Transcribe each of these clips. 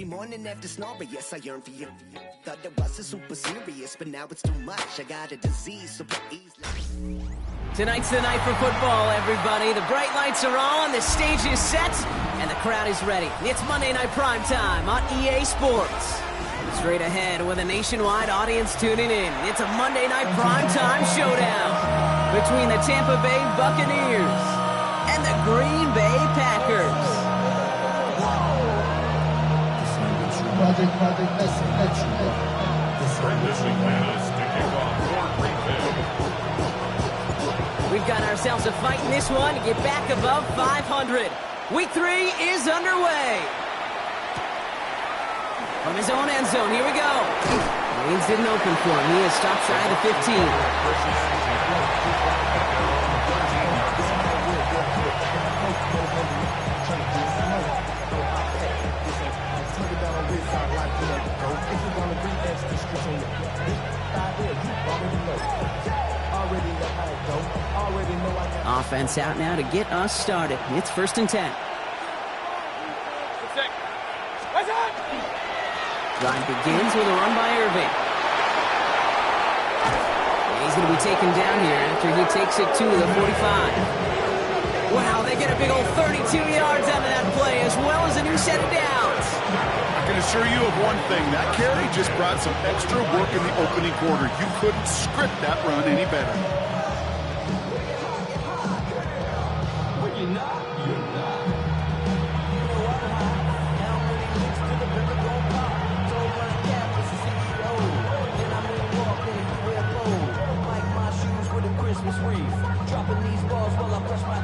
every morning after snoring, yes, I yearn for you. Thought it wasn't super serious, but now it's too much. I got a disease, so please. Tonight's the night for football, everybody. The bright lights are on, the stage is set, and the crowd is ready. It's Monday Night Primetime on EA Sports. Straight ahead with a nationwide audience tuning in. It's a Monday Night Primetime showdown between the Tampa Bay Buccaneers and the Green Bay Packers. We've got ourselves a fight in this one to get back above 500. Week 3 is underway. From his own end zone, here we go. Lanes didn't open for him. He has stopped shy of the 15. Offense out now to get us started. It's 1st and 10. Drive begins with a run by Irving. He's going to be taken down here after he takes it to the 45. Wow, they get a big old 32 yards out of that play, as well as a new set of downs. I can assure you of one thing. That carry just brought some extra work in the opening quarter. You couldn't script that run any better.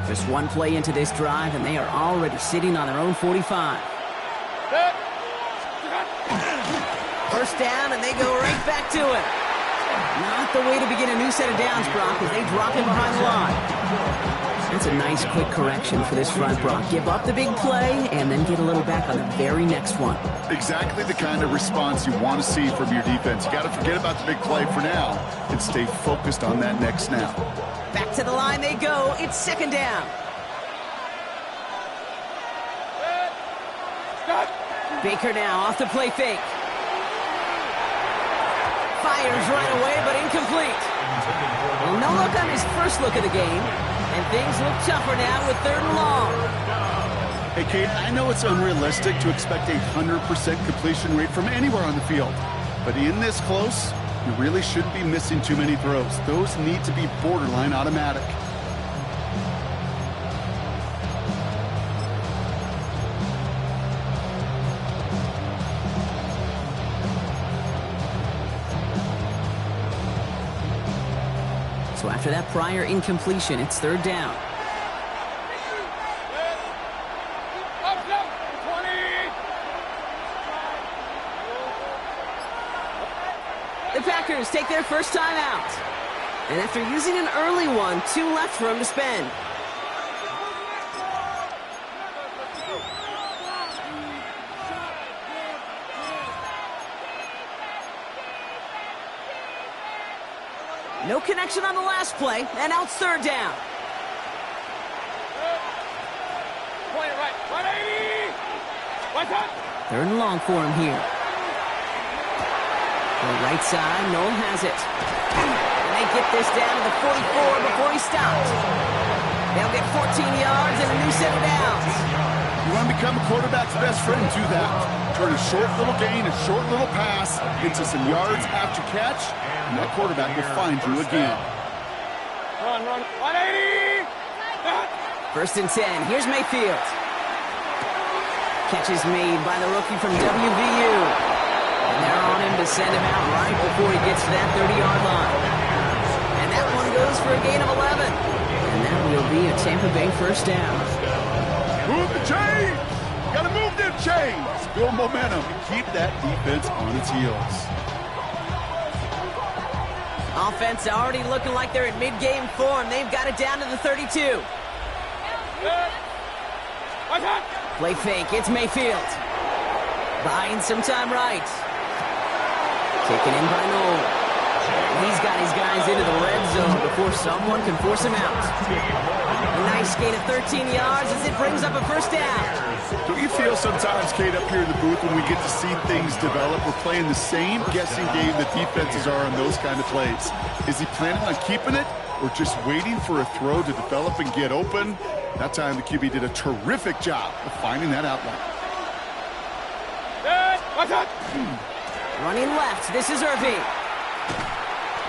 Just one play into this drive, and they are already sitting on their own 45. First down, and they go right back to it. Not the way to begin a new set of downs, Brock, as they drop him behind the line. That's a nice quick correction for this front, Brock. Give up the big play, and then get a little back on the very next one. Exactly the kind of response you want to see from your defense. You got to forget about the big play for now and stay focused on that next snap. Back to the line they go. It's 2nd down. Baker now off the play fake. Fires right away, but incomplete. Well, no look on his first look of the game, and things look tougher now with 3rd and long. Hey, Kate, I know it's unrealistic to expect a 100% completion rate from anywhere on the field, but in this close, you really shouldn't be missing too many throws. Those need to be borderline automatic. So after that prior incompletion, it's 3rd down. The Packers take their first time out. And after using an early one, 2 left for him to spend. No connection on the last play, and now it's 3rd down. Point it right. 180. 3rd and long for him here. The right side, Noel has it. And they get this down to the 44 before he stops. They'll get 14 yards and a new set of downs. You want to become a quarterback's best friend, do that. Turn a short little gain, a short little pass into some yards after catch, and that quarterback will find you again. Run. 180. 1st and 10. Here's Mayfield. Catch is made by the rookie from WVU. And they're on him to send him out right before he gets to that 30-yard line. And that one goes for a gain of 11. And that will be a Tampa Bay 1st down. Move the chains! Gotta move them chains! Build momentum and keep that defense on its heels. Offense already looking like they're in mid-game form. They've got it down to the 32. Play fake, it's Mayfield. Buying some time right. Taken in by Noel. He's got his guys into the red zone before someone can force him out. A nice gain of 13 yards as it brings up a first down. Don't you feel sometimes, Kate, up here in the booth when we get to see things develop, we're playing the same guessing game that defenses are on those kind of plays? Is he planning on keeping it or just waiting for a throw to develop and get open? That time the QB did a terrific job of finding that outline. Running left, this is Irving.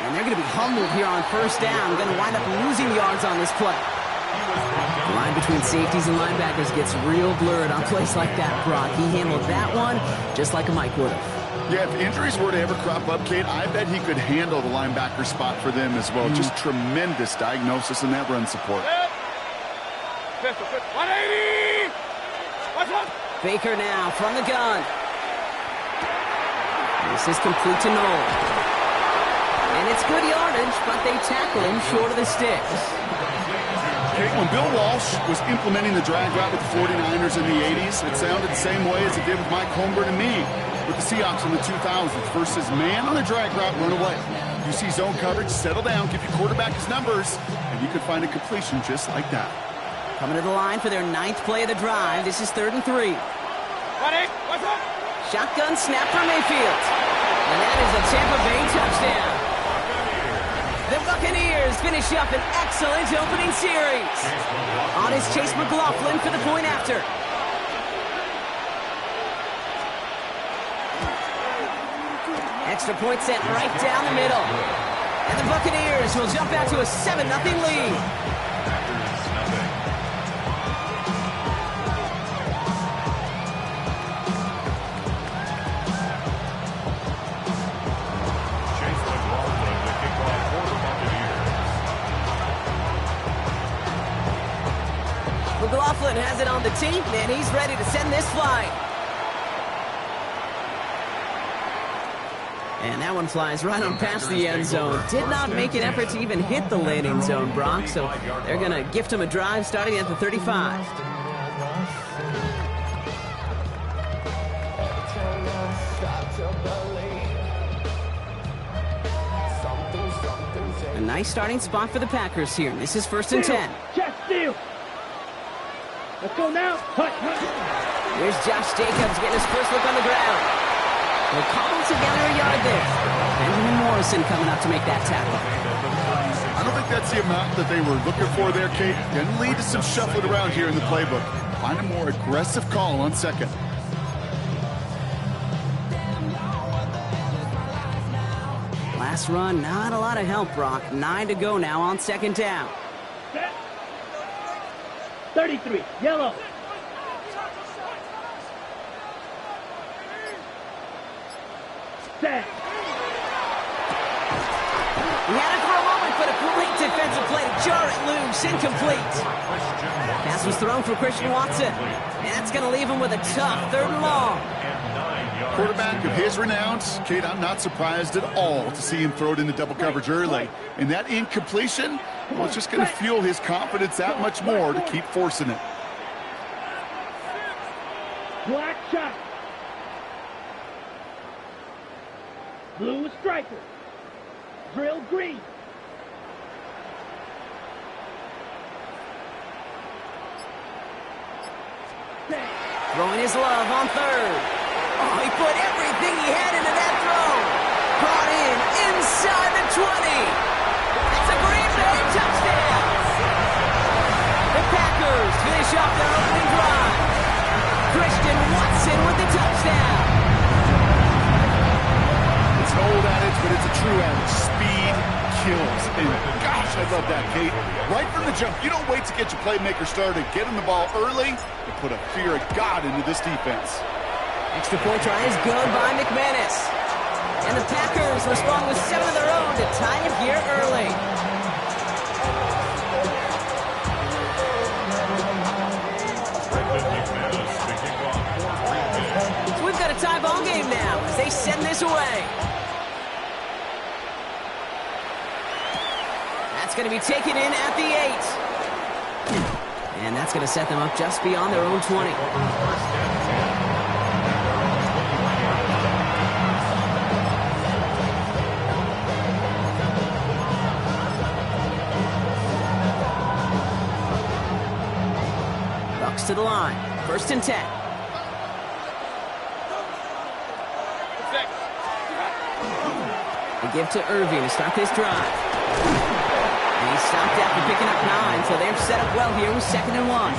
And they're going to be humbled here on first down. Going to wind up losing yards on this play. The line between safeties and linebackers gets real blurred on plays like that, Brock. He handled that one just like a Mike would have. Yeah, if injuries were to ever crop up, Kate, I bet he could handle the linebacker spot for them as well. Just tremendous diagnosis in that run support. 180! Baker now from the gun. This is complete to Noel. And it's good yardage, but they tackle him short of the sticks. Kate, when Bill Walsh was implementing the drag route with the 49ers in the 80s, it sounded the same way as it did with Mike Holmgren and me with the Seahawks in the 2000s. Versus man on a drag route, run away. You see zone coverage, settle down, give your quarterback his numbers, and you could find a completion just like that. Coming to the line for their 9th play of the drive. This is 3rd and 3. What's up? Shotgun snap from Mayfield. And that is a Tampa Bay touchdown. The Buccaneers finish up an excellent opening series. On is Chase McLaughlin for the point after. Extra point sent right down the middle. And the Buccaneers will jump out to a 7-0 lead. McLaughlin has it on the tee, and he's ready to send this flying. And that one flies right on past the end zone. Did not make an effort to even hit the landing zone, Brock, so they're going to gift him a drive starting at the 35. A nice starting spot for the Packers here. This is 1st and 10. Chest steal. Let's go now. Here's Josh Jacobs getting his first look on the ground. They'll cobble together a yard there. Benjamin Morrison coming up to make that tackle. I don't think that's the amount that they were looking for there, Kate. Can lead to some shuffling around here in the playbook. Find a more aggressive call on 2nd. Last run, not a lot of help, Brock. 9 to go now on 2nd down. 33, yellow. Set. He had it for a moment, but a great defensive play to jar it loose. Incomplete. Pass was thrown for Christian Watson. And that's going to leave him with a tough 3rd and long. Quarterback of his renown, Kate, I'm not surprised at all to see him throw it into double coverage early. And that incompletion, well, it's just going to fuel his confidence that much more to keep forcing it. Black shot. Blue is striker. Drill green. Throwing his love on 3rd. Oh, he put everything he had into that throw. Brought in inside the 20. It's a Green Bay touchdown. The Packers finish off their opening drive. Christian Watson with the touchdown. It's an old adage, but it's a true adage. Speed kills. And gosh, I love that, Kate. Right from the jump, you don't wait to get your playmaker started. Get him the ball early and put a fear of God into this defense. Extra point try is good by McManus. And the Packers respond with 7 of their own to tie it here early. So we've got a tie ball game now as they send this away. That's going to be taken in at the 8. And that's going to set them up just beyond their own 20. to the line. 1st and 10. They give to Irving to start this drive. And he's stopped after picking up 9, so they're set up well here with 2nd and 1.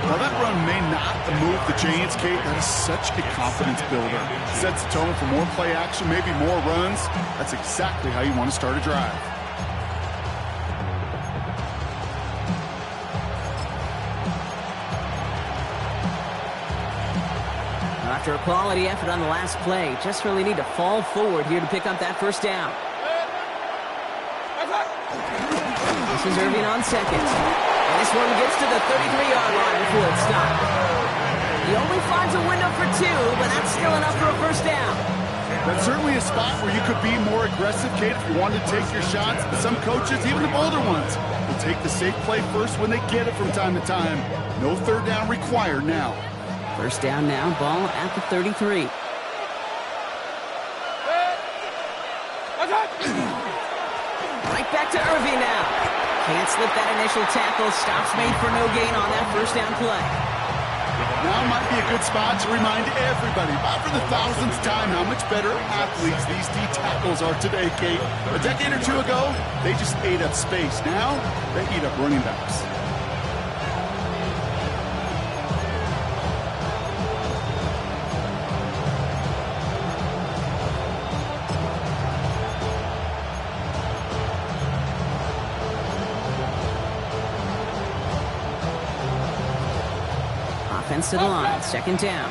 Well, that run may not move the chains, Kate. That is such a confidence builder. Sets the tone for more play action, maybe more runs. That's exactly how you want to start a drive. After a quality effort on the last play, just really need to fall forward here to pick up that 1st down. This is Irving on 2nd. And this one gets to the 33-yard line before it's stopped. He only finds a window for 2, but that's still enough for a 1st down. That's certainly a spot where you could be more aggressive, Kate, if you wanted to take your shots. But some coaches, even the bolder ones, will take the safe play first when they get it from time to time. No 3rd down required now. 1st down now, ball at the 33. Right back to Irving now. Can't slip that initial tackle. Stops made for no gain on that 1st down play. Now might be a good spot to remind everybody, about for the 1000th time, how much better athletes these D tackles are today, Kate. A decade or 2 ago, they just ate up space. Now, they eat up running backs. Offense to the line, 2nd down.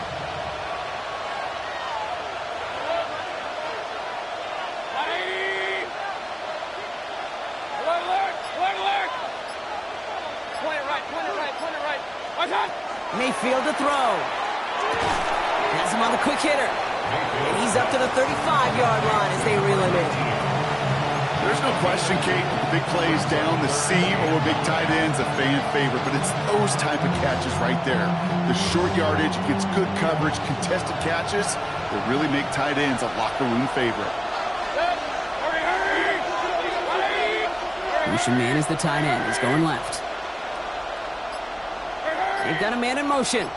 Mayfield to throw. Has him on the quick hitter. And he's up to the 35-yard line as they reel him in. There's no question, Kate, the big plays down the seam or big tight ends, a fan favorite, but it's those type of catches right there. The short yardage, gets good coverage, contested catches that really make tight ends a locker room favorite. Motion man is the tight end. He's going left. They've got a man in motion.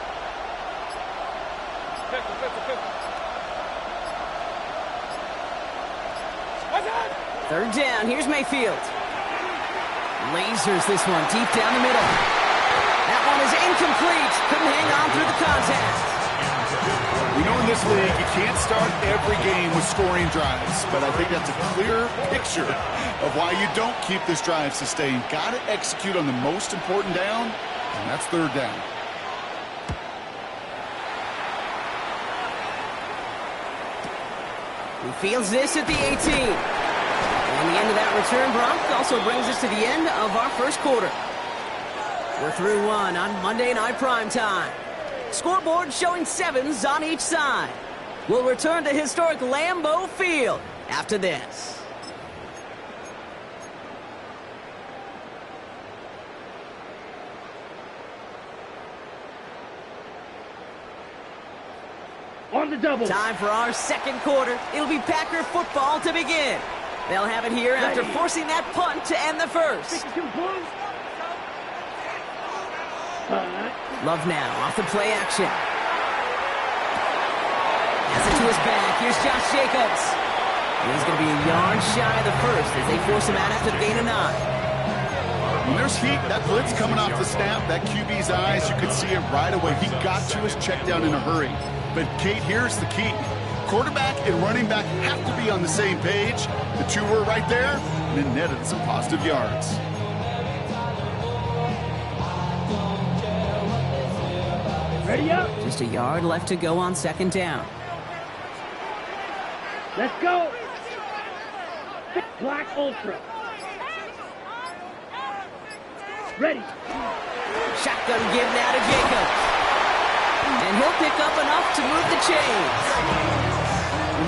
Third down. Here's Mayfield. Lasers this one deep down the middle. That one is incomplete. Couldn't hang on through the contact. We know in this league you can't start every game with scoring drives, but I think that's a clear picture of why you don't keep this drive sustained. Got to execute on the most important down, and that's 3rd down. He fields this at the 18. And the end of that return, Bronk, also brings us to the end of our 1st quarter. We're through 1 on Monday Night Primetime. Scoreboard showing 7s on each side. We'll return to historic Lambeau Field after this. On the double. Time for our 2nd quarter. It'll be Packer football to begin. They'll have it here after forcing that punt to end the 1st. Love now off the play action. Has it to his back. Here's Josh Jacobs. And he's going to be a yard shy of the 1st as they force him out after the gain of 9. When there's heat, that blitz coming off the snap, that QB's eyes, you could see it right away. He got to his check down in a hurry. But, Kate, here's the key. Quarterback and running back have to be on the same page. The two were right there, and it netted some positive yards. Ready up. Just a yard left to go on 2nd down. Let's go. Black Ultra. Ready. Shotgun give now to Jacobs. And he'll pick up enough to move the chains.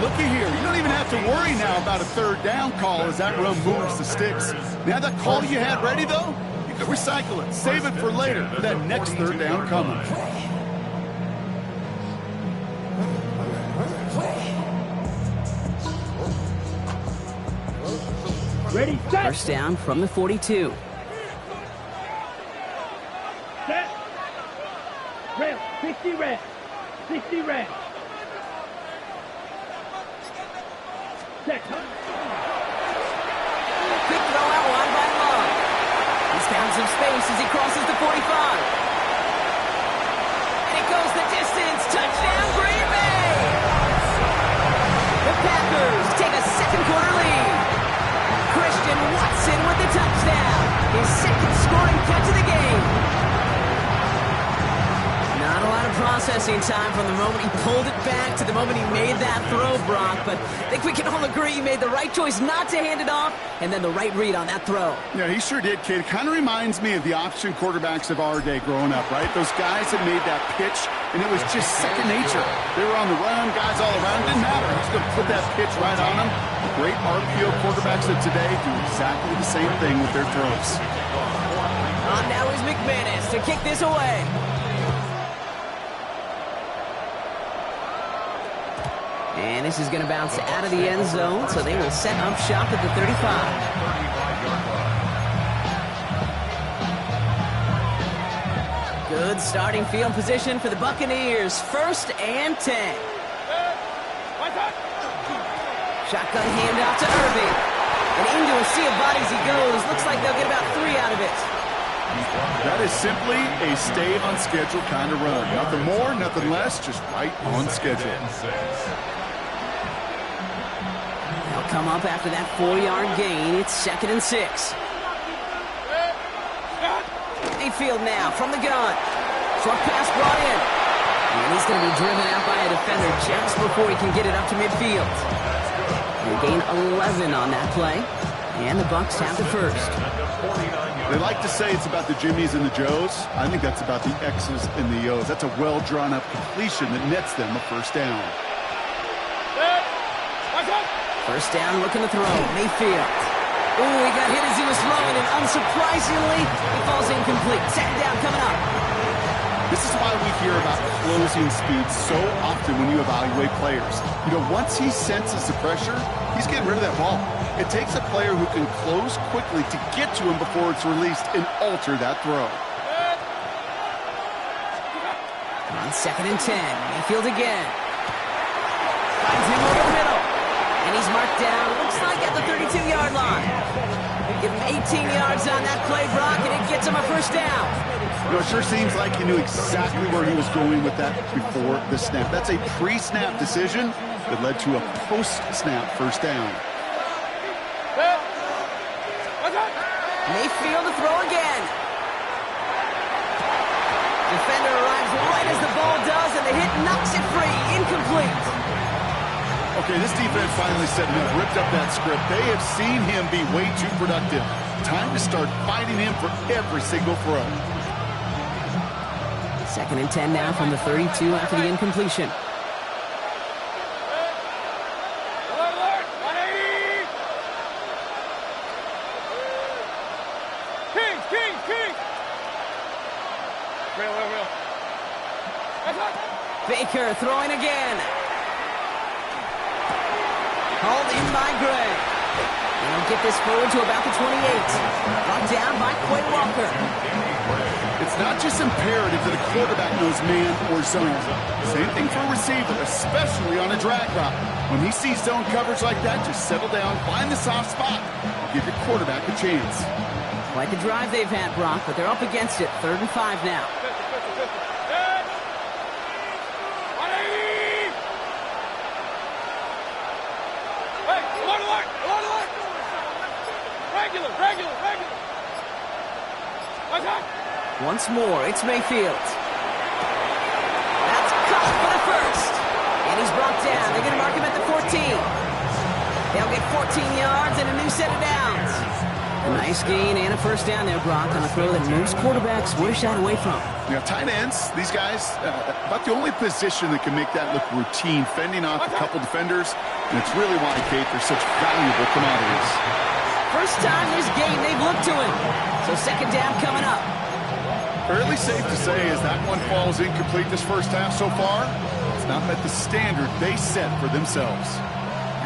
Looky here, you don't even have to worry now about a 3rd down call as that run moves the sticks. Now that call you had ready, though, you can recycle it. Save it for later, for that next 3rd down coming. Ready, set. 1st down from the 42. Set. 60 red. 60 red. Set. Quick throw out wide by Love. He's found some space as he crosses the 45. And it goes the distance. Touchdown, Green Bay! The Packers take a second quarter lead. Christian Watson with the touchdown. His second scoring catch of the game. Not a lot of processing time from the moment he pulled it back to the moment he made that throw, Brock. But I think we can all agree he made the right choice not to hand it off, and then the right read on that throw. Yeah, he sure did, kid. Kind of reminds me of the option quarterbacks of our day growing up, right? Those guys that made that pitch, and it was just second nature. They were on the run, guys all around. Didn't matter. He's going to put that pitch right on them. The great RPO quarterbacks of today do exactly the same thing with their throws. Now is McManus to kick this away. And this is going to bounce out of the end zone, so they will set up shop at the 35. Good starting field position for the Buccaneers. 1st and 10. Shotgun handoff to Irving. And into a sea of bodies he goes. Looks like they'll get about 3 out of it. That is simply a stay on schedule kind of run. Nothing more, nothing less, just right on schedule. They'll come up after that 4-yard gain. It's 2nd and 6. Mayfield now from the gun. Short pass brought in. And he's going to be driven out by a defender just before he can get it up to midfield. They gain 11 on that play. And the Bucs have the first. They like to say it's about the Jimmies and the Joes. I think that's about the X's and the O's. That's a well-drawn-up completion that nets them a first down. First down, looking to throw. Mayfield. Ooh, he got hit as he was throwing, and unsurprisingly, he falls incomplete. Second down coming up. This is why we hear about closing speed so often when you evaluate players. You know, once he senses the pressure, he's getting rid of that ball. It takes a player who can close quickly to get to him before it's released and alter that throw. On 2nd and 10, Mayfield again. Finds him over the middle. And he's marked down, looks like at the 32-yard line. Give him 18 yards on that play, Brock, and it gets him a first down. You know, it sure seems like he knew exactly where he was going with that before the snap. That's a pre-snap decision that led to a post-snap first down. Mayfield to throw again. Defender arrives right as the ball does, and the hit knocks it free. Incomplete. Okay, this defense finally set him up, ripped up that script. They have seen him be way too productive. Time to start fighting him for every single throw. 2nd and 10 now from the 32 after the incompletion. Baker throwing again. Hauled in by Gray. And he'll get this forward to about the 28. Brought down by Quay Walker. It's not just imperative that a quarterback knows man or zone. Same thing for a receiver, especially on a drag route. When he sees zone coverage like that, just settle down, find the soft spot, and give your quarterback a chance. Quite the drive they've had, Brock, but they're up against it. 3rd and 5 now. Once more, it's Mayfield. That's caught for the first. And he's brought down. They're going to mark him at the 14. They'll get 14 yards and a new set of downs. A nice gain and a first down there, Brock, on a throw that most quarterbacks wish out away from. You know, tight ends, these guys, about the only position that can make that look routine, fending off a couple defenders, and it's really why, Kate, they're such valuable commodities. First time this game they've looked to him. So second down coming up. Fairly safe to say as that one falls incomplete this first half so far, it's not met the standard they set for themselves.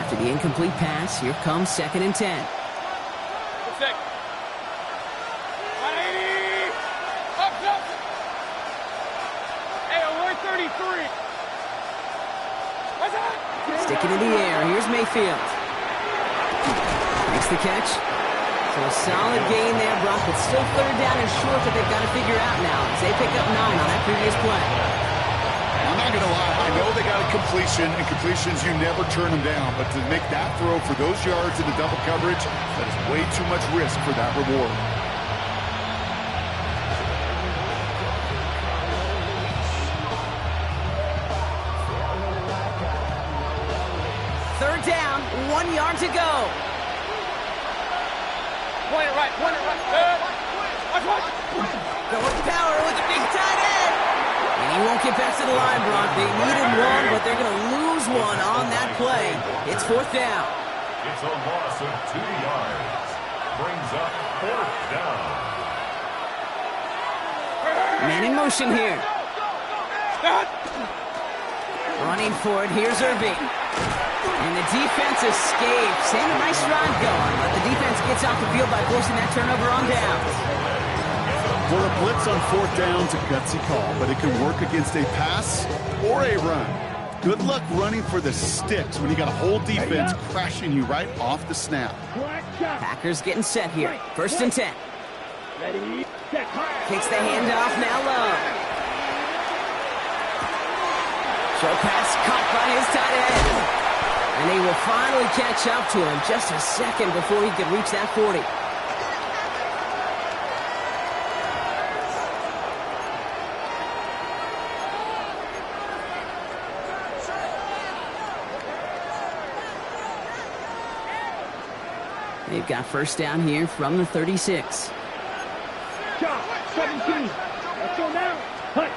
After the incomplete pass, here comes 2nd and 10. Looking in the air. Here's Mayfield. Makes the catch. So a solid gain there, Brock, but still third down and short that they've got to figure out now as they pick up 9 on that previous play. I'm not going to lie. I know they got a completion, and completions, you never turn them down. But to make that throw for those yards in the double coverage, that is way too much risk for that reward. Third down, 1 yard to go. Point it right. Good. Watch. Going power with a big tight end. And he won't get back to the line, Brock. They needed one, but they're going to lose one on that play. It's fourth down. It's a loss of 2 yards. Brings up fourth down. Man in motion here. Running for it. Here's Irving. And the defense escapes. And a nice run going. But the defense gets off the field by forcing that turnover on downs. Well, a blitz on fourth down's a gutsy call, but it can work against a pass or a run. Good luck running for the sticks when you got a whole defense crashing you right off the snap. Packers getting set here. First and 10. Ready, set, Kicks the handoff, now Love. Short pass caught by his tight end. And he will finally catch up to him just a second before he could reach that 40. They've got first down here from the 36. Shot, 17. Let's go now. Hut.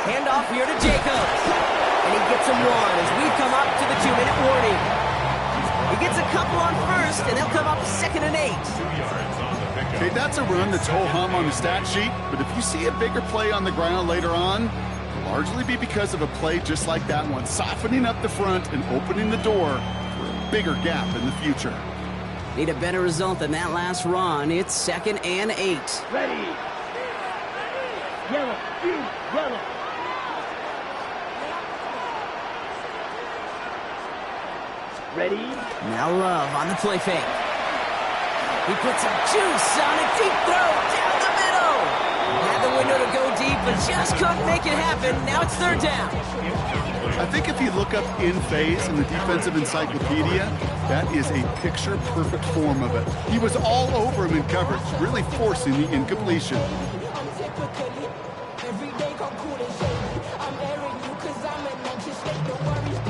Handoff here to Jacobs. And he gets him one as we come up to the 2-minute warning. He gets a couple on first, and they'll come up second and 8. 2 yards on the pickup. Okay, that's a run that's ho-hum on the stat sheet, but if you see a bigger play on the ground later on, it'll largely be because of a play just like that one, softening up the front and opening the door for a bigger gap in the future. Need a better result than that last run. It's second and 8. Ready. Yellow. Ready. Now Love on the play fake. He puts some juice on a deep throw down the middle. Had the window to go deep, but just couldn't make it happen. Now it's third down. I think if you look up in phase in the defensive encyclopedia, that is a picture-perfect form of it. He was all over him in coverage, really forcing the incompletion.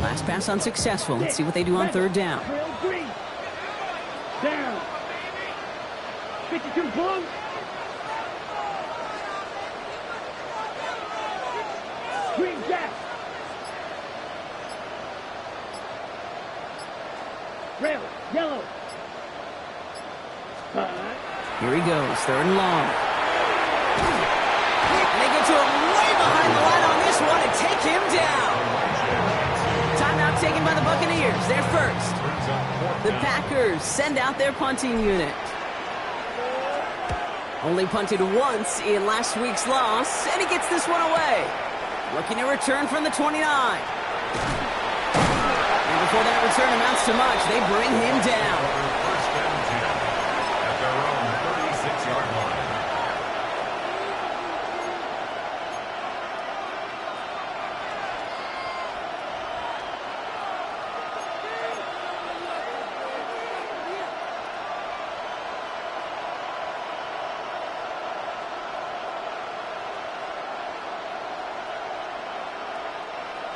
Last pass unsuccessful. Let's see what they do on third down. Down. 52 points. Green jack. Rail. Yellow. Here he goes. Third and long. And they get to him way behind the line on this one and take him down. Timeout taken by the Buccaneers. They're first. The Packers send out their punting unit. Only punted once in last week's loss, and he gets this one away. Looking to return from the 29. And before that return amounts to much, they bring him down. First down 10 at their own 36-yard line.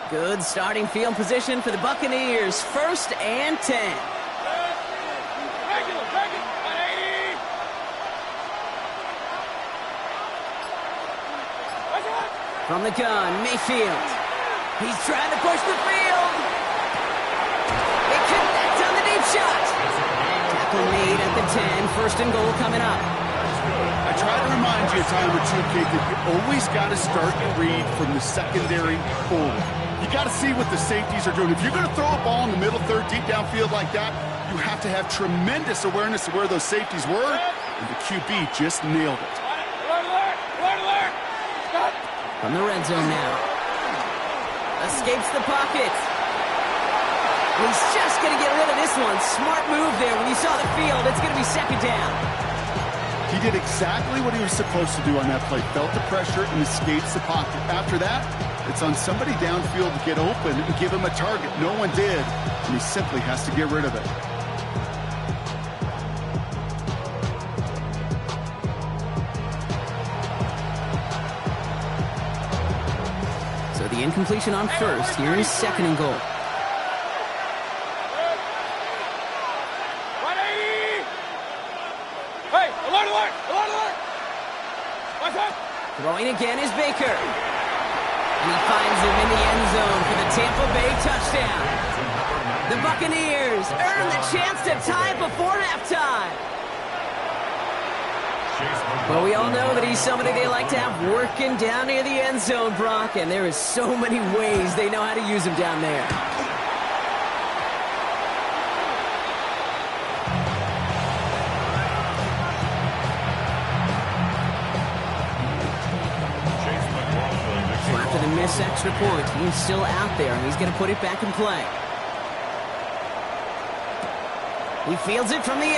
Good starting field position for the Buccaneers. First and 10. From the gun, Mayfield. He's trying to push the field. They connect on the deep shot. Tackle made at the 10. First and goal coming up. I try to remind you a time or two, Kate, that you always got to start your read from the secondary forward. You got to see what the safeties are doing. If you're going to throw a ball in the middle third, deep downfield like that, you have to have tremendous awareness of where those safeties were, and the QB just nailed it. From the red zone now. Escapes the pocket. He's just going to get rid of this one. Smart move there. When you saw the field, it's going to be second down. He did exactly what he was supposed to do on that play. Felt the pressure and escapes the pocket. After that, it's on somebody downfield to get open and give him a target. No one did, and he simply has to get rid of it. So the incompletion on first. Here is second and goal. Throwing again is Baker. And he finds him in the end zone for the Tampa Bay touchdown. The Buccaneers earn the chance to tie it before halftime. But we all know that he's somebody they like to have working down near the end zone, Brock. And there is so many ways they know how to use him down there. After the missed extra point, he's still out there, and he's going to put it back in play. He fields it from the 8.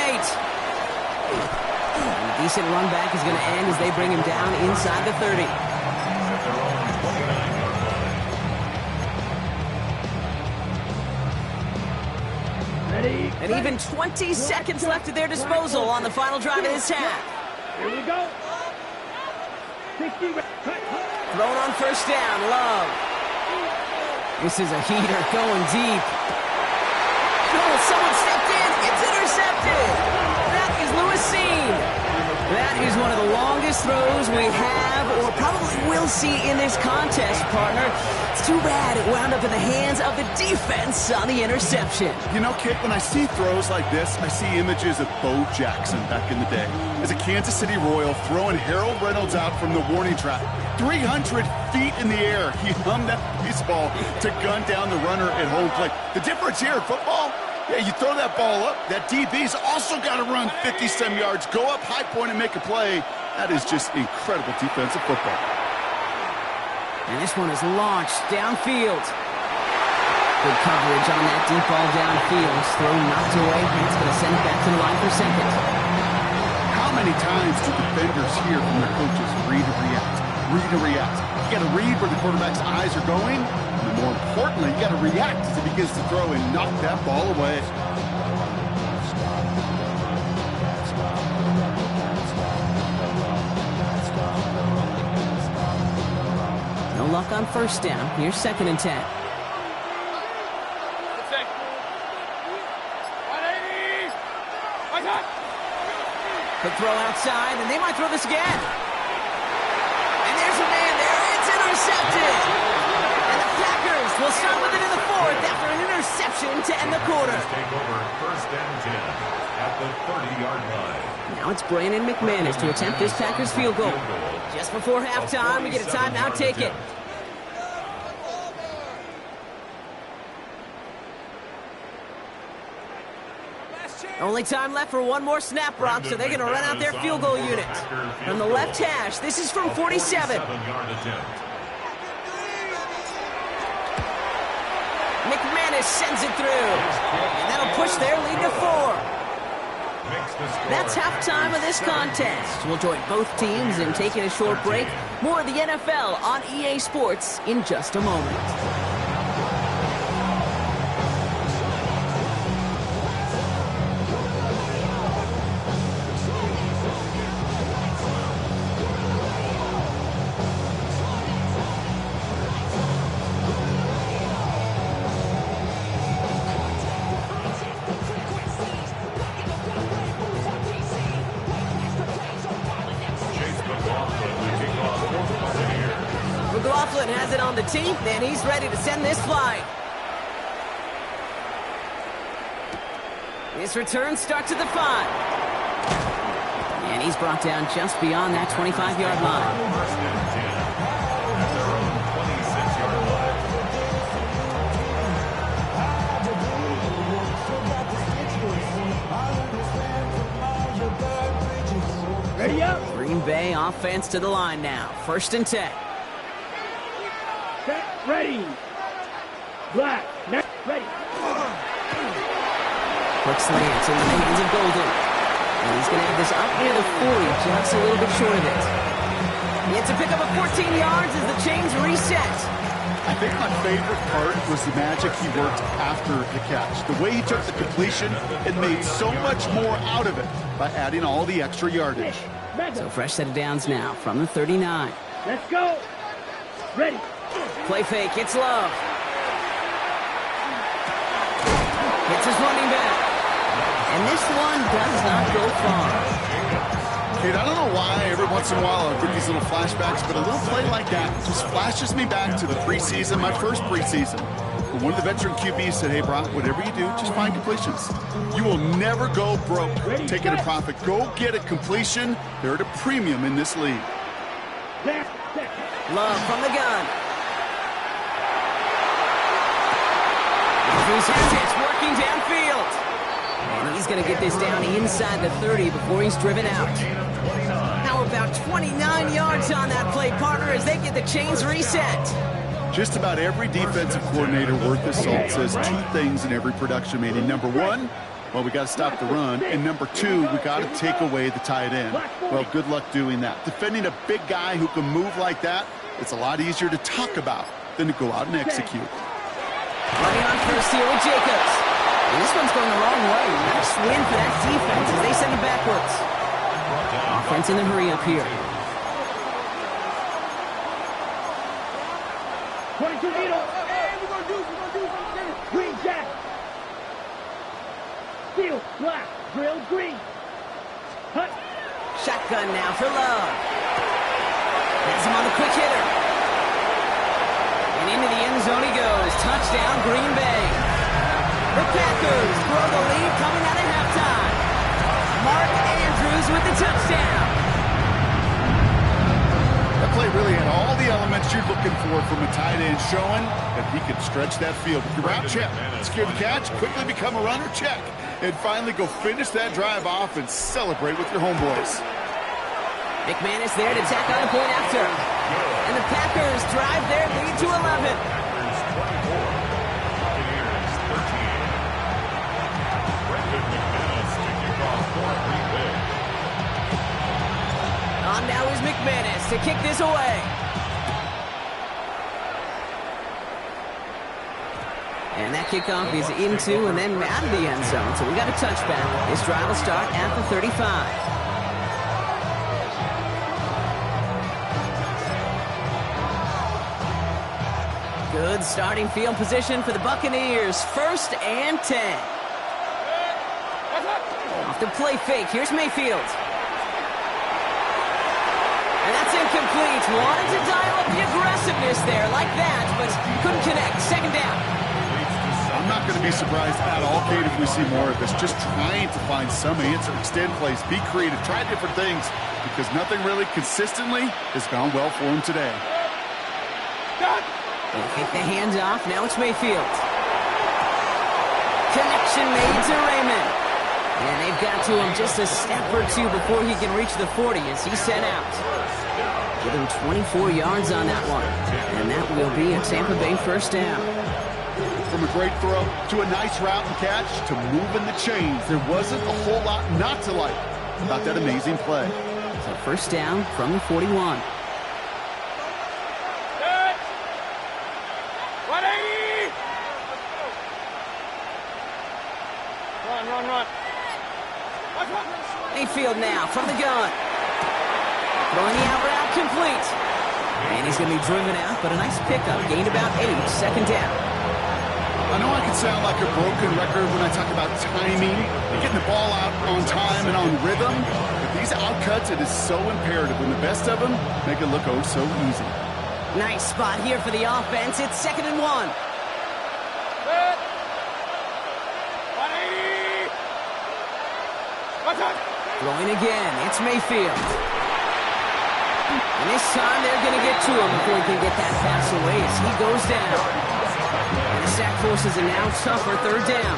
And a decent run back is going to end as they bring him down inside the 30. Ready? And even 20 seconds left at their disposal on the final drive of this half. Here we go. 60. Thrown on first down, Love. This is a heater going deep. Oh, someone stepped in. It's intercepted. That is Lewis Seen. That is one of the longest throws we have or probably will see in this contest, partner. It's too bad it wound up in the hands of the defense on the interception. You know, Kit, when I see throws like this, I see images of Bo Jackson back in the day. As a Kansas City Royal throwing Harold Reynolds out from the warning track. 300 feet in the air, he hummed that baseball to gun down the runner at home plate. The difference here in football, yeah, you throw that ball up, that DB's also got to run 50-some yards, go up high point and make a play. That is just incredible defensive football. And this one is launched downfield. Good coverage on that deep ball downfield. Throw knocked away, and it's going to send it back to the line for second. How many times do defenders hear from their coaches, read and react? Read and react. You got to read where the quarterback's eyes are going, and more importantly, you got to react as he begins to throw and knock that ball away. No luck on first down. Here's second and 10. Quick throw outside, and they might throw this again. And there's a man there. It's intercepted. And the Packers will start with it in the 4th after an interception to end the quarter. Take over first and 10 at the 30-yard line. Now it's Brandon McManus to attempt this Packers field goal. Just before halftime, we get a timeout. Take it. Only time left for one more snap, Brock, so they're going to run out their field goal unit. From the left hash, this is from 47. McManus sends it through. And that'll push their lead to 4. That's halftime of this contest. We'll join both teams in taking a short break. More of the NFL on EA Sports in just a moment. McLaughlin has it on the tee, and he's ready to send this flying. His return starts at the 5. And he's brought down just beyond that 25-yard line. First and 10 at their own 26-yard line. Ready up. Green Bay offense to the line now. First and 10. Set. Ready. Black. Next. Ready. Quick slant into the hands of Golden. And he's going to have this up near the 40, just a little bit short of it. He had to pick up a 14 yards as the chains reset. I think my favorite part was the magic he worked after the catch. The way he took the completion and made so much more out of it by adding all the extra yardage. So fresh set of downs now from the 39. Let's go. Ready. Play fake, it's Love. Hits his running back. And this one does not go far. Kate, I don't know why every once in a while I get these little flashbacks, but a little play like that just flashes me back to the preseason, my first preseason. When one of the veteran QBs said, hey, Brock, whatever you do, just find completions. You will never go broke taking a profit. Go get a completion. They're at a premium in this league. Love from the gun. Andrews has it, working downfield. And he's going to get this down inside the 30 before he's driven out. How about 29 yards on that play, partner, as they get the chains reset? Just about every defensive coordinator worth his salt says two things in every production meeting. Number one, well, we got to stop the run. And number two, we got to take away the tight end. Well, good luck doing that. Defending a big guy who can move like that, it's a lot easier to talk about than to go out and execute. Running on first here with Jacobs. And this one's going the wrong way. Nice win for that defense as they send it backwards. Offense in the hurry up here. 22 needle. Hey, we're going to do something. Green jack. Steel, black, drill, green. Hut. Shotgun now for Love. Has him on the quick hitter. And into the end zone he goes. Touchdown, Green Bay. The Packers grow the lead coming out at halftime. Mark Andrews with the touchdown. That play really had all the elements you're looking for from a tight end, showing that he can stretch that field. With your route, check. Secure the catch, quickly become a runner, check. And finally go finish that drive off and celebrate with your homeboys. McManus there to tack on a point after. And the Packers drive their lead to 11. On now is McManus to kick this away. And that kickoff is into and then out of the end zone. So we got a touchback. This drive will start at the 35. Good starting field position for the Buccaneers. 1st and 10. Off the play fake. Here's Mayfield. And that's incomplete. Wanted to dial up the aggressiveness there like that, but couldn't connect. 2nd down. I'm not going to be surprised at all, Kate, if we see more of this. Just trying to find some answer, extend plays, be creative, try different things, because nothing really consistently has gone well for him today. They kick the hands off. Now it's Mayfield. Connection made to Raymond. And they've got to him just a step or two before he can reach the 40 as he's sent out. Give him 24 yards on that one. And that will be a Tampa Bay 1st down. From a great throw to a nice route and catch to moving the chains, there wasn't a whole lot not to like about that amazing play. So 1st down from the 41. Run. Mayfield now from the gun. Throwing the out route complete. And he's going to be driven out, but a nice pickup. Gained about 8. 2nd down. I know I can sound like a broken record when I talk about timing and getting the ball out on time and on rhythm, but these outcuts, it is so imperative. When the best of them make it look oh so easy. Nice spot here for the offense. It's 2nd and 1. Throwing again. It's Mayfield. And this time they're going to get to him before he can get that pass away as he goes down. And the sack forces a now tougher 3rd down.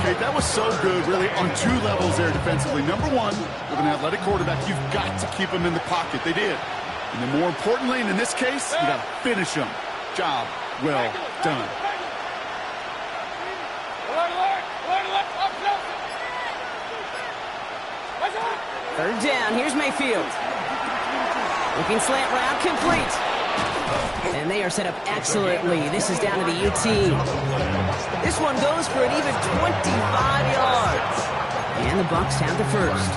Okay, that was so good, really, on 2 levels there defensively. Number one, with an athletic quarterback, you've got to keep him in the pocket. They did. And then more importantly, and in this case, you got to finish him. Job well done. Alert! Third down, here's Mayfield. Looking slant route, complete. And they are set up excellently. This is down to the UT. This one goes for an even 25 yards. And the Bucs have the first.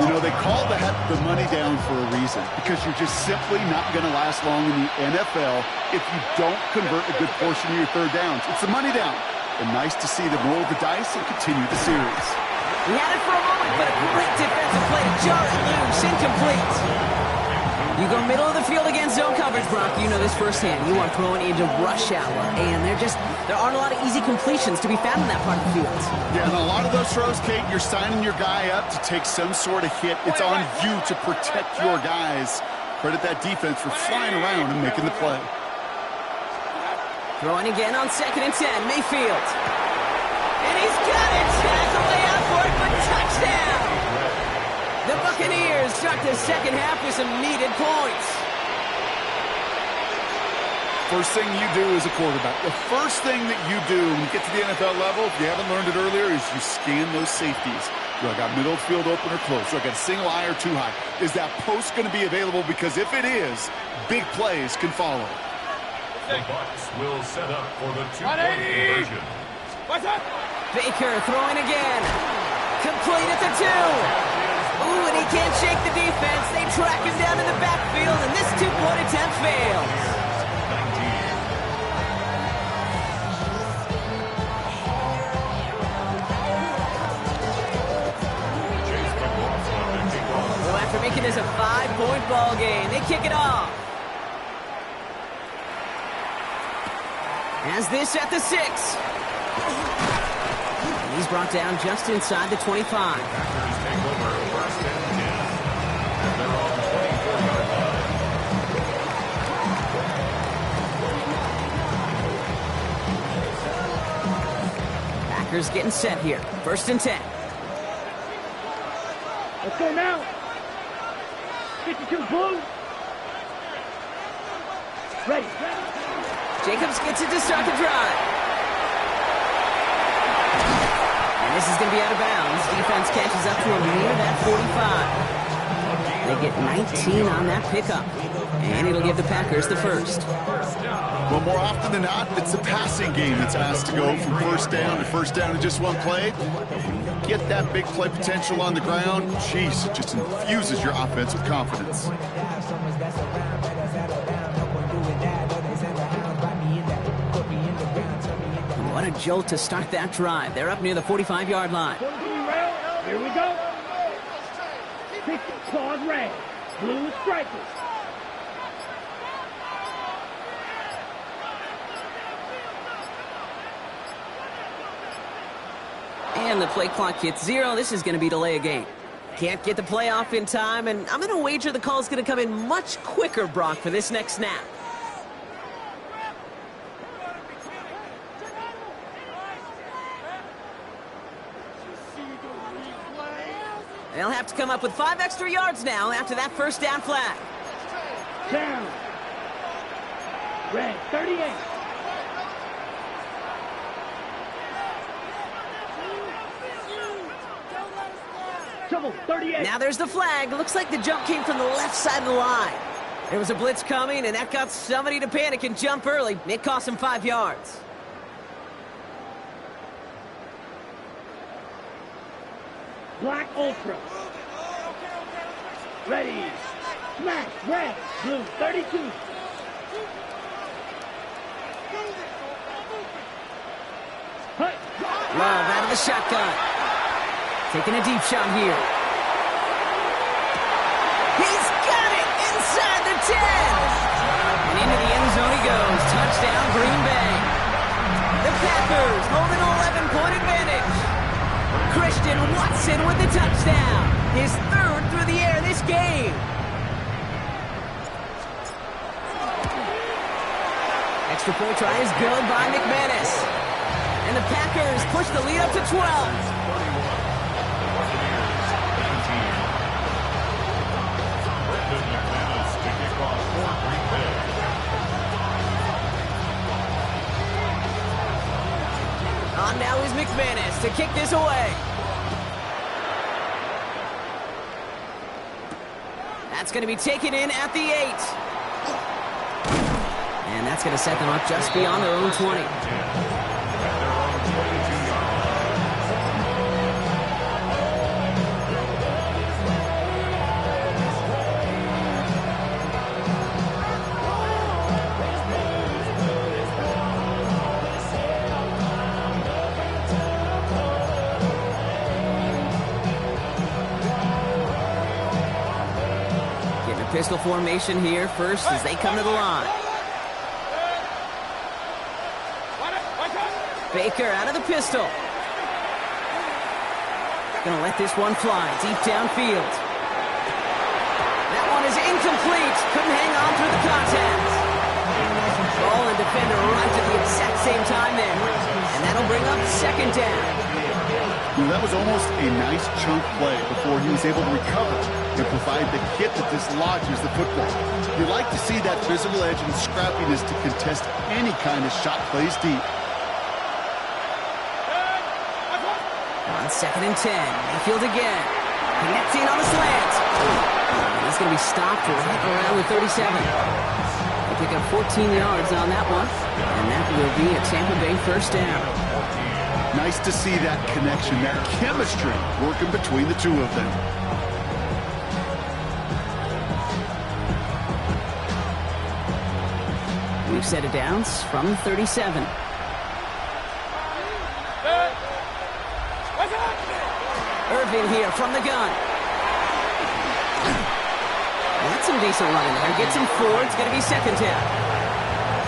You know, they call the money down for a reason, because you're just simply not going to last long in the NFL if you don't convert a good portion of your third downs. It's the money down. And nice to see them roll the dice and continue the series. He had it for a moment, but a great defensive play to jar it loose, incomplete. You go middle of the field against zone coverage, Brock. You know this firsthand. You are throwing into rush hour, and there aren't a lot of easy completions to be found in that part of the field. Yeah, and a lot of those throws, Kate, you're signing your guy up to take some sort of hit. It's on you to protect your guys. Credit that defense for flying around and making the play. Throwing again on 2nd and 10, Mayfield. And he's got it! Has a way out for it, but touchdown! The Buccaneers start the second half with some needed points. First thing you do as a quarterback, the first thing that you do when you get to the NFL level, if you haven't learned it earlier, is you scan those safeties. Do I got middle of the field open or close? Do I got a single high or two high? Is that post going to be available? Because if it is, big plays can follow. The Bucs will set up for the two-point conversion. Baker throwing again. Complete at the 2. Ooh, and he can't shake the defense. They track him down in the backfield, and this two-point attempt fails. So after making this a 5-point ball game, they kick it off. As this at the 6. And he's brought down just inside the 25. Packers take over 1st and 10. And they're on the 24-yard line. Packers getting set here. 1st and 10. Let's go now. 52 blue. Ready. Jacobs gets it to start the drive. And this is going to be out of bounds. Defense catches up to him near that 45. They get 19 on that pickup. And it'll give the Packers the first. Well, more often than not, it's the passing game that's asked to go from first down in just one play. Get that big play potential on the ground. Jeez, it just infuses your offense with confidence. What a jolt to start that drive. They're up near the 45-yard line. Here we go. 6 claws red. Blue strikers. And the play clock hits 0. This is going to be delay a game. Can't get the play off in time, and I'm going to wager the call's going to come in much quicker, Brock, for this next snap. They'll have to come up with 5 extra yards now after that first down flag. Down. Red, 38. Trouble, 38. Now there's the flag. Looks like the jump came from the left side of the line. There was a blitz coming, and that got somebody to panic and jump early. It cost him 5 yards. Black Ultra. Ready. Smash. Red. Blue. 32. Hut. Love out of the shotgun. Taking a deep shot here. He's got it inside the 10. And into the end zone he goes. Touchdown, Green Bay. The Packers hold an 11-point advantage. Christian Watson with the touchdown. His 3rd through the air this game. Extra point try is good by McManus. And the Packers push the lead up to 12. On now is McManus to kick this away. That's going to be taken in at the 8. And that's going to set them up just beyond their own 20. Pistol formation here first as they come to the line. Baker out of the pistol. Gonna let this one fly deep downfield. That one is incomplete. Couldn't hang on through the contact. Ball and defender arrived at the exact same time there. And that'll bring up second down. That was almost a nice chunk play before he was able to recover and provide the hit that dislodges the football. You like to see that physical edge and scrappiness to contest any kind of shot plays deep. On 2nd and 10, Mayfield again. Connecting on the slant. He's going to be stopped right around the 37. They pick up 14 yards on that one, and that will be a Tampa Bay first down. Nice to see that connection, that chemistry working between the two of them. We've set it downs from the 37. Irvin here from the gun. That's some decent running there. Gets him 4. It's going to be second down.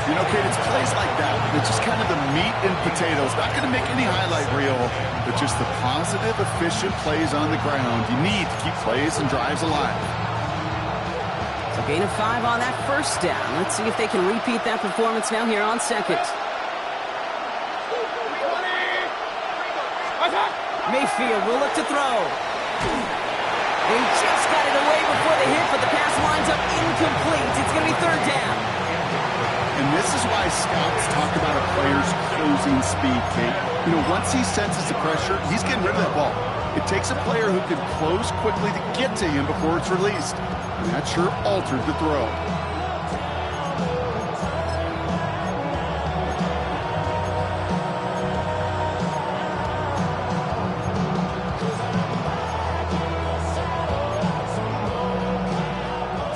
You know, Kate, it's plays like that. It's just kind of the meat and potatoes. Not going to make any highlight reel, but just the positive, efficient plays on the ground. You need to keep plays and drives alive. So gain of 5 on that first down. Let's see if they can repeat that performance now here on second. Mayfield will look to throw. He just got it away before the hit, but the pass lines up incomplete. It's going to be third down. And this is why scouts talk about a player's closing speed, Kate. You know, once he senses the pressure, he's getting rid of that ball. It takes a player who can close quickly to get to him before it's released. And that sure altered the throw.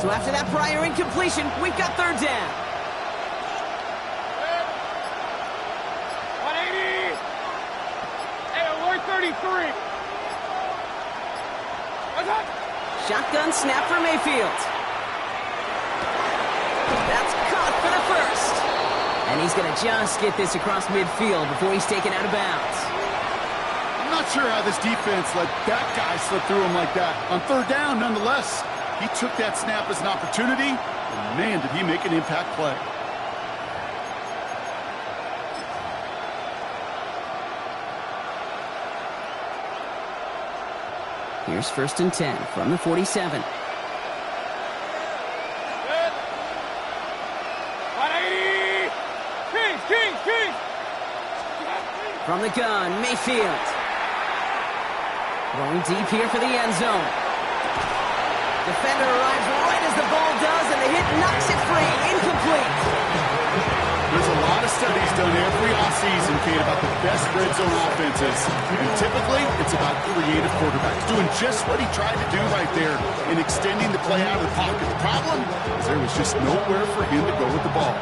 So after that prior incompletion, we've got third down. 180. Hey, alert 33. Shotgun snap for Mayfield. That's caught for the first. And he's going to just get this across midfield before he's taken out of bounds. I'm not sure how this defense let that guy slip through him like that. On third down, nonetheless, he took that snap as an opportunity, and man, did he make an impact play. Here's 1st and 10 from the 47. 180. Kings. From the gun, Mayfield. Going deep here for the end zone. Defender arrives right as the ball does, and the hit knocks it free. Incomplete. There's a lot of studies done every offseason, Kate, about the best red zone offenses. And typically, it's about creative quarterbacks doing just what he tried to do right there in extending the play out of the pocket. The problem is there was just nowhere for him to go with the ball.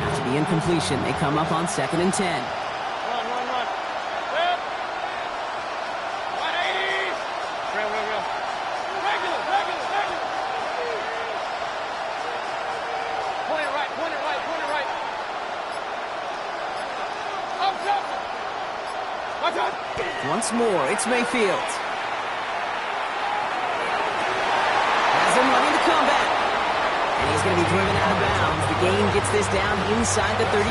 After the incompletion, they come up on 2nd and 10. Run. 180. Real. Regular. Point it right. Up. Watch out. Once more, it's Mayfield. Has him running the comeback. And he's going to be driven out of bounds. The gain gets this down inside the 35.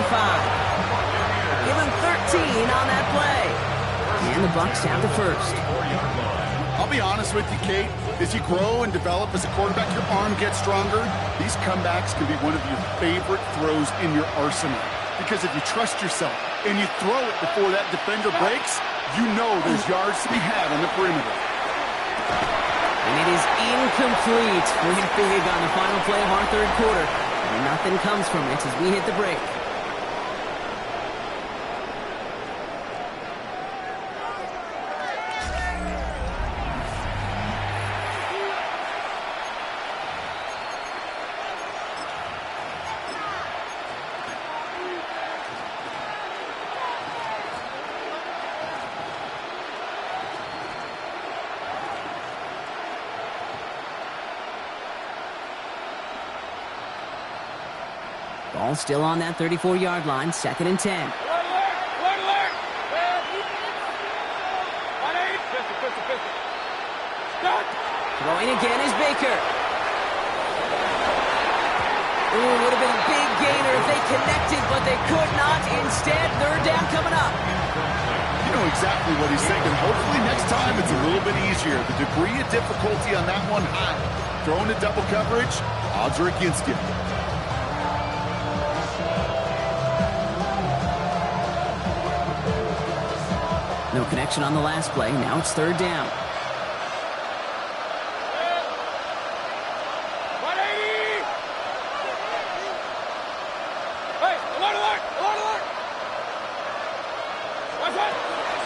Give him 13 on that play. And the Bucs have the first. I'll be honest with you, Kate. As you grow and develop as a quarterback, your arm gets stronger. These comebacks can be one of your favorite throws in your arsenal. because if you trust yourself and you throw it before that defender breaks, you know there's yards to be had on the perimeter. And it is incomplete. Win big on the final play of our third quarter. And nothing comes from it as we hit the break. Ball still on that 34-yard line, 2nd and 10. Throwing again is Baker. Ooh, would have been a big gainer if they connected, but they could not. Instead, 3rd down coming up. You know exactly what he's thinking. Hopefully next time it's a little bit easier. The degree of difficulty on that one high. Throwing to double coverage, odds are against you. No connection on the last play. Now it's 3rd down.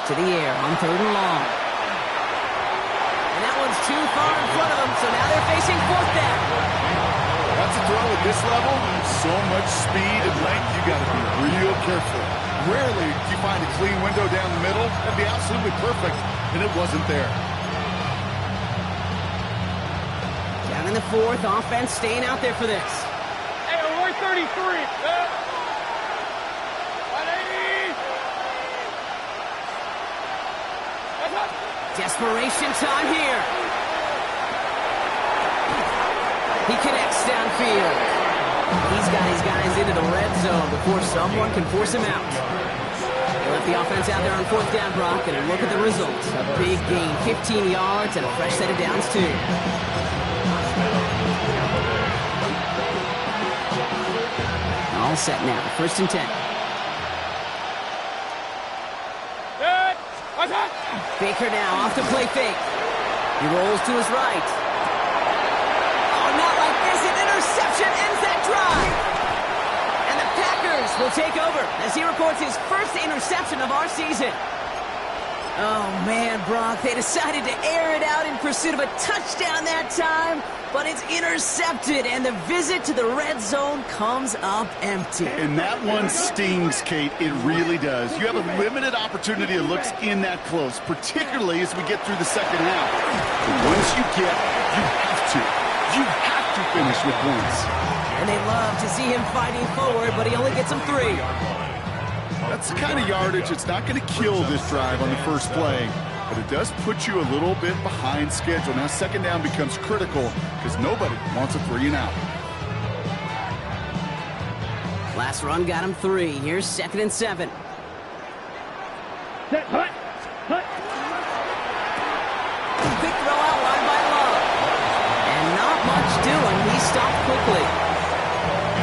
To the air on 3rd and long. And that one's too far in front of them, so now they're facing 4th down. That's a throw at this level. So much speed and length, you got to be real careful. Rarely do you find a clean window down the middle. That'd be absolutely perfect, and it wasn't there. Down in the 4th, offense staying out there for this. Hey, we're 33. Desperation time here. He connects downfield. He's got his guys into the red zone before someone can force him out. They left the offense out there on 4th down, Brock, and look at the results. A big gain, 15 yards, and a fresh set of downs, too. All set now, 1st and 10. Baker now off to play fake. He rolls to his right. Oh, not like this. An interception ends that drive. And the Packers will take over as he records his first interception of our season. Oh, man, Brock, they decided to air it out in pursuit of a touchdown that time, but it's intercepted, and the visit to the red zone comes up empty. And that one stings, Kate. It really does. You have a limited opportunity that looks in that close, particularly as we get through the second half. But once you you have to finish with points. And they love to see him fighting forward, but he only gets them 3. That's the kind of yardage that's not going to kill this drive on the first play, but it does put you a little bit behind schedule. Now 2nd down becomes critical because nobody wants a 3 and out. Last run got him 3. Here's 2nd and 7. Set, hut. Quick throw out wide by Love. And not much doing. He stopped quickly.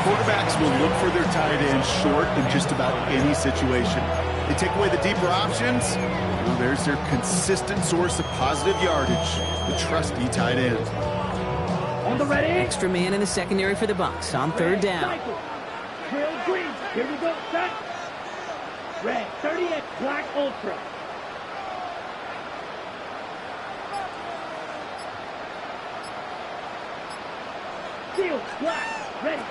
Quarterbacks will look for their tight end short in just about any situation. They take away the deeper options. Well, there's their consistent source of positive yardage, the trusty tight end. On the ready. Extra man in the secondary for the Bucs on 3rd down. Trail green. Here we go. Set. Red 30X Black Ultra. Field black. Ready.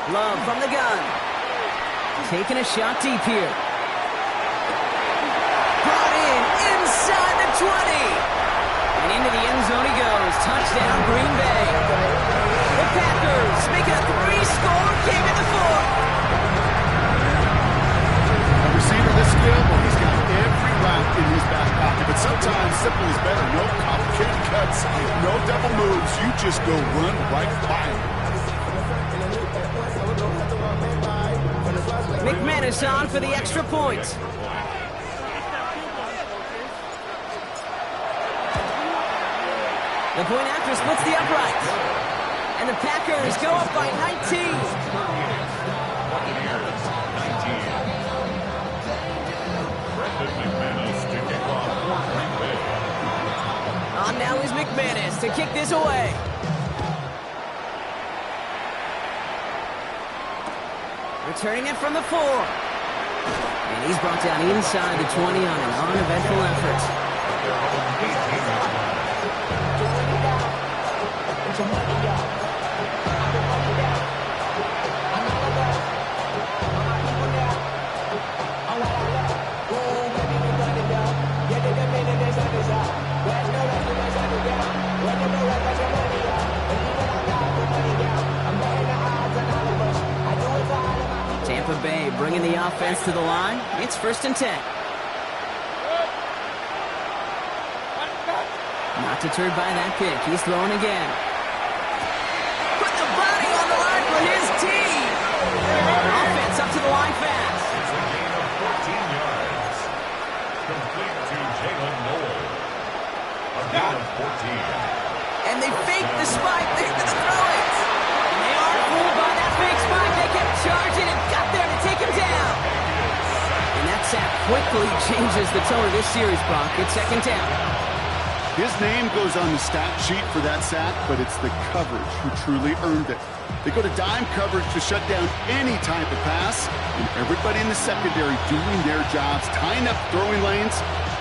Love from the gun. Taking a shot deep here. Brought in inside the 20. And into the end zone he goes. Touchdown, Green Bay. The Packers make a 3-score game in the 4th. A receiver this skilled, well, he's got every route in his back pocket, but sometimes simple is better. No complicated cuts, no double moves. You just go run right by him. McManus on for the extra point. The point after splits the upright. And the Packers go up by 19. And now is McManus to kick this away. Returning it from the 4. And he's brought down inside the 20 on an uneventful effort. Tampa Bay bringing the offense to the line. It's 1st and 10. Not deterred by that pick. He's throwing again. Put the body on the line for his team. Offense up to the line fast. It's a gain of 14 yards. Complete to Jalen Noel. A gain of 14. And they fake the spike. They're going to throw it. And they aren't fooled by that fake spike. They kept charging and got there to take him down. And that sack quickly changes the tone of this series, Brock. It's 2nd down. His name goes on the stat sheet for that sack, but it's the coverage who truly earned it. They go to dime coverage to shut down any type of pass, and everybody in the secondary doing their jobs, tying up throwing lanes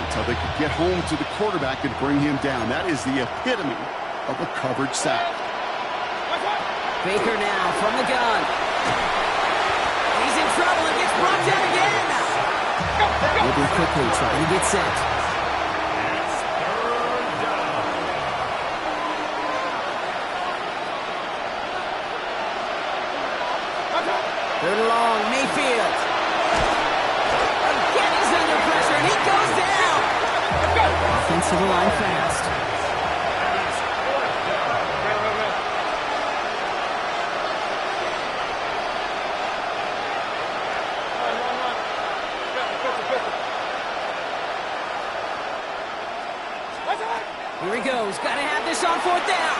until they could get home to the quarterback and bring him down. That is the epitome of a coverage sack. Baker now from the gun. He's in trouble and gets brought down again. Moving quickly, trying to get set. Third and long, Mayfield. Again, he's under pressure, and he goes down. Offensive line fast. Here he goes. Got to have this on 4th down.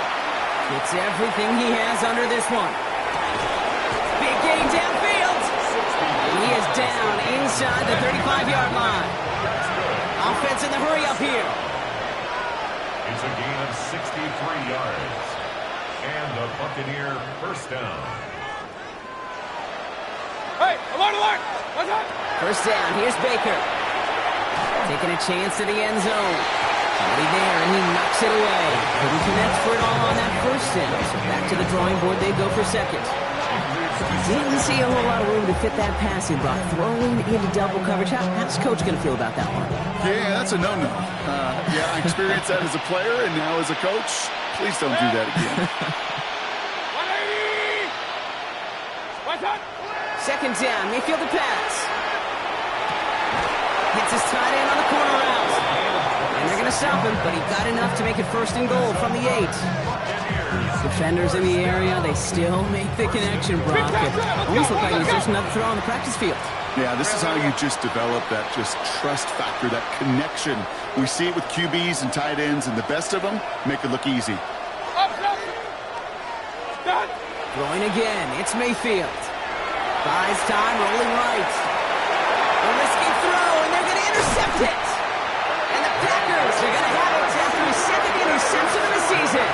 Gets everything he has under this one. Big gain downfield. And he is down inside the 35-yard line. Offense in the hurry up here. It's a gain of 63 yards. And the Buccaneer 1st down. Hey, alert! What's up? 1st down, here's Baker. Taking a chance to the end zone. Somebody there, and he knocks it away. Couldn't connect for it all on that 1st down. So back to the drawing board they go for 2nd. Didn't see a whole lot of room to fit that passing block. Throwing into double coverage. How's Coach going to feel about that one? Yeah, that's a no-no. Yeah, I experienced that as a player and now as a coach. Please don't do that again. 180! What's up? 2nd down, Mayfield the pass. Hits his tight end on the corner route. And they're going to stop him, but he got enough to make it 1st and goal from the 8. Defenders in the area, they still make the connection, Brock. It almost looked like it was just another throw on the practice field. Yeah, this is how you just develop that just trust factor, that connection. We see it with QBs and tight ends, and the best of them make it look easy. Throwing again, it's Mayfield. Buys time, rolling right. A risky throw, and they're going to intercept it. And the Packers are going to have it after his 2nd interception of the season.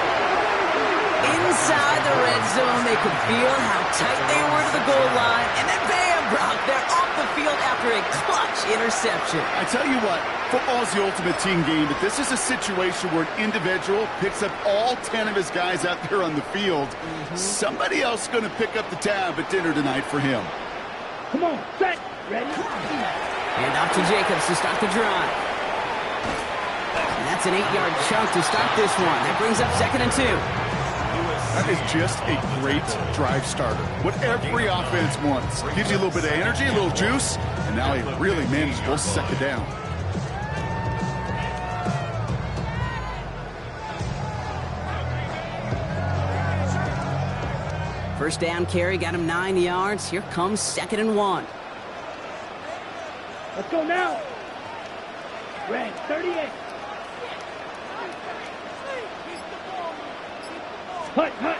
Inside the red zone, they could feel how tight they were to the goal line. And then bam, Brock, they're off the field after a clutch interception. I tell you what, football's the ultimate team game, but this is a situation where an individual picks up all 10 of his guys out there on the field. Somebody else is going to pick up the tab at dinner tonight for him. Come on, set, ready? And off to Jacobs to start the drive. And that's an 8-yard chunk to start this one. That brings up 2nd and 2. That is just a great drive starter. What every offense wants. Gives you a little bit of energy, a little juice, and now a really manageable 2nd down. First down carry got him 9 yards. Here comes 2nd and 1. Let's go now. Red, 38. Hut. Going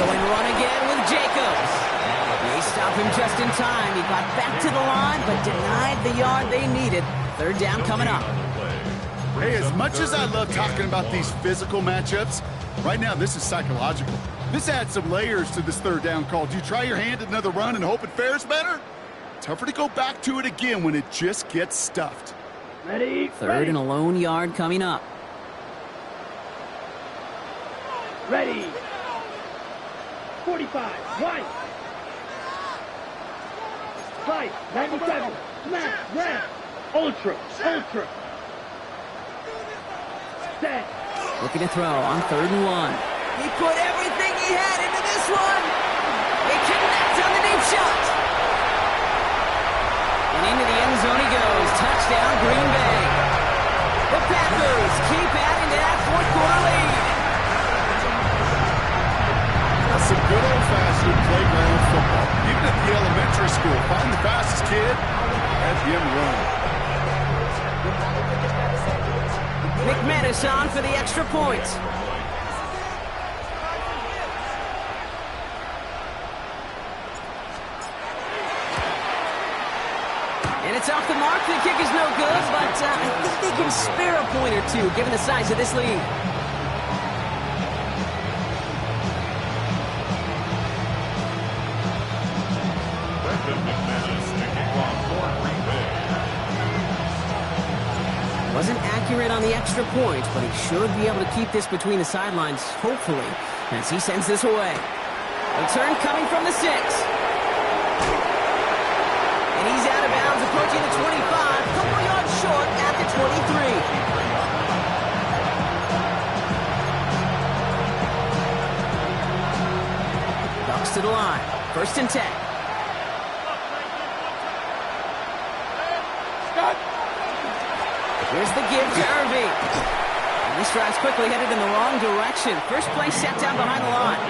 to run again with Jacobs. They stop him just in time. He got back to the line, but denied the yard they needed. 3rd down coming up. Hey, as much as I love talking about these physical matchups, right now this is psychological. This adds some layers to this third down call. Do you try your hand at another run and hope it fares better? Tougher to go back to it again when it just gets stuffed. Ready? Third and a lone yard coming up. Ready. 45. White. Fight. 97. Smash. Red. Ultra. Ultra. Set. Looking to throw on 3rd and 1. He put everything he had into this one. He connects on the deep shot. And into the end zone he goes. Touchdown, Green Bay. The Packers keep adding to that 4th quarter lead. That's some good old-fashioned playground football. Even at the elementary school, find the fastest kid, have him run. McManus on for the extra point. And it's off the mark. The kick is no good, but I think they can spare a point or two given the size of this lead. Wasn't accurate on the extra point, but he should be able to keep this between the sidelines, hopefully, as he sends this away. Return coming from the 6. And he's out of bounds, approaching the 25, couple yards short at the 23. Bucks to the line, 1st and 10. Here's the give to Irving. And this drive's quickly headed in the wrong direction. First play set down behind the line.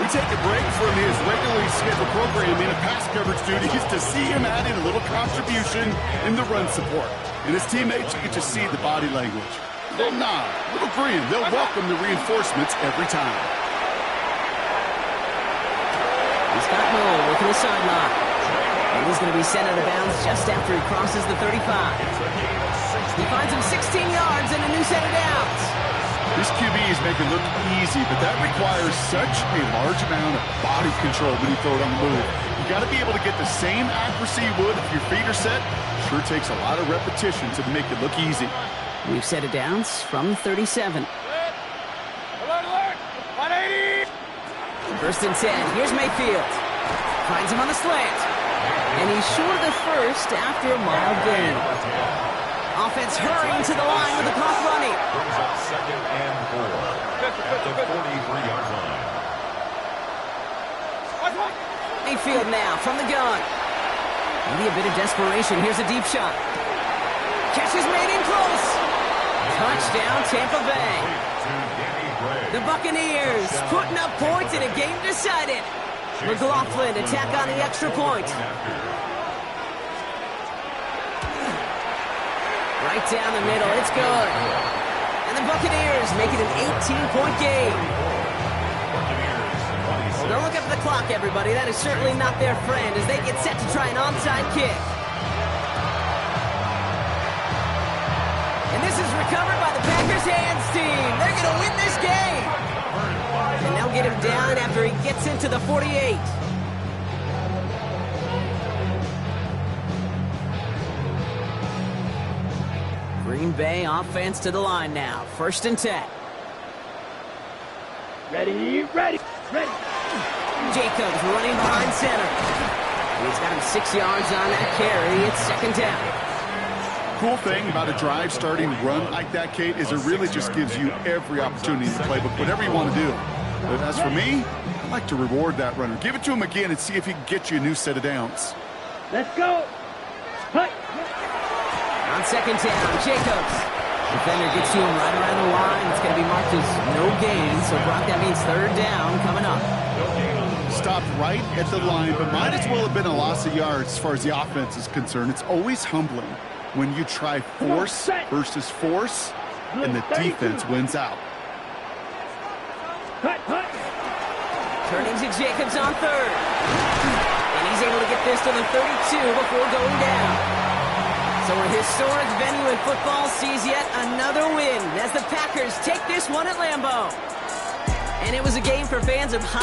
We take a break from his regularly scheduled programming and pass coverage duties to see him add in a little contribution in the run support. And his teammates, you can just see the body language. Little nod, little grin. They'll welcome the reinforcements every time. He's got Noel looking the sideline. And he's going to be sent out of bounds just after he crosses the 35. He finds him 16 yards and a new set of downs. This QBs make it look easy, but that requires such a large amount of body control when you throw it on the move. You got to be able to get the same accuracy you would if your feet are set. Sure takes a lot of repetition to make it look easy. We've set of downs from 37. Alert, alert! 180! 1st and 10. Here's Mayfield. Finds him on the slant. And he's short of the first after a mild gain. Offense hurrying to the line with the clock running. Brings up 2nd and 4 at the 43-yard line. Mayfield now from the gun. Maybe a bit of desperation. Here's a deep shot. Catch is made in close. Touchdown, Tampa Bay. The Buccaneers putting up points in a game decided. McLaughlin to tack on the extra point. Right down the middle, it's good. And the Buccaneers make it an 18-point game. Well, don't look up at the clock, everybody. That is certainly not their friend as they get set to try an onside kick. And this is recovered by the Packers hands team. They're going to win this game. And they'll get him down after he gets into the 48. Green Bay offense to the line now. 1st and 10. Ready, ready, ready. Jacobs running behind center. He's got him 6 yards on that carry. It's 2nd down. Cool thing about a drive starting run like that, Kate, is it really just gives you every opportunity in the playbook, whatever you want to do. But as for me, I like to reward that runner. Give it to him again and see if he can get you a new set of downs. Let's go. Hut. On 2nd down, Jacobs. Defender gets to him right around the line. It's going to be marked as no gain. So, Brock, that means 3rd down coming up. Stopped right at the line, but might as well have been a loss of yards as far as the offense is concerned. It's always humbling when you try force versus force and the defense wins out. Hut, hut. Turning to Jacobs on 3rd. And he's able to get this to the 32 before going down. So So a historic venue in football sees yet another win as the Packers take this one at Lambeau. And it was a game for fans of high